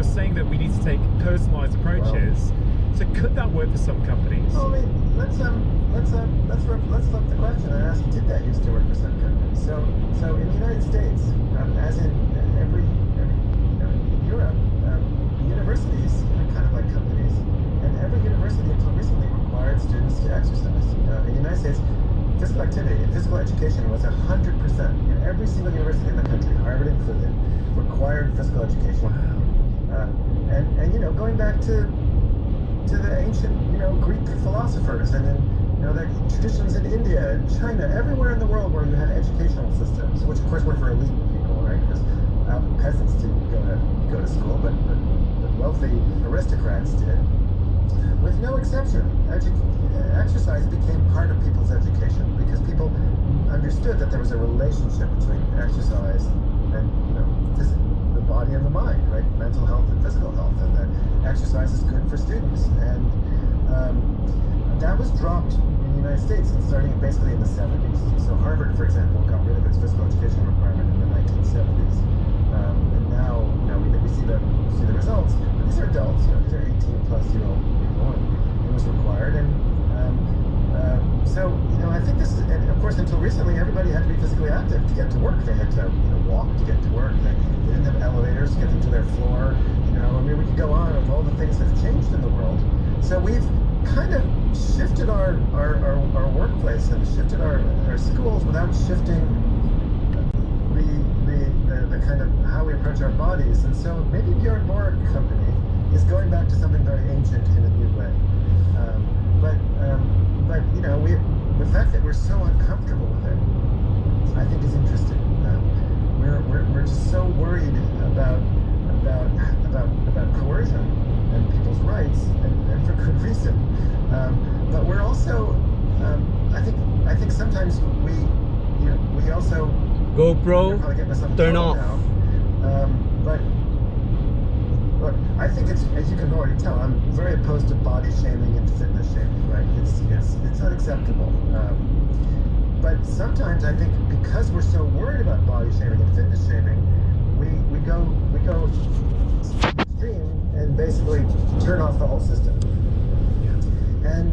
you're saying that we need to take personalized approaches. So could that work for some companies? Well, I mean, let's flip the question and ask: did that used to work for some companies? So in the United States, as in every in Europe, universities are kind of like companies, and every university until recently required students to exercise. In the United States, physical activity and physical education was 100%. In every single university in the country, Harvard included, required physical education. Wow. And going back to the ancient, Greek philosophers, and then, the traditions in India and China, everywhere in the world where you had educational systems, which of course were for elite people, right? Because peasants didn't go to school, but wealthy aristocrats did. With no exception, exercise became part of people's education because people understood that there was a relationship between exercise and the body and the mind, right? Mental health and physical health, and that exercise is good for students. And that was dropped in the United States starting basically in the 70s. So Harvard, for example, got rid of its physical education requirement in the 1970s. And now, we see the results. But these are adults, these are 18-plus-year-old people, and it was required. And so, I think this is, and of course, until recently, everybody had to be physically active to get to work. They had to, walk to get to work. They didn't have elevators to get them to their floor. We could go on of all the things that have changed in the world. So we've kind of shifted our workplace and shifted our schools without shifting the kind of how we approach our bodies. And so maybe Bjorn Borg Company is going back to something very ancient in a new way. But the fact that we're so uncomfortable with it, I think, is interesting. We're just so worried about coercion and people's rights, and for good reason. But we're also, I think sometimes we also GoPro, turn off. But look, I think it's, as you can already tell, I'm very opposed to body shaming and fitness shaming. Right? It's unacceptable. But sometimes I think because we're so worried about body shaming and fitness shaming, we go extreme and basically turn off the whole system. And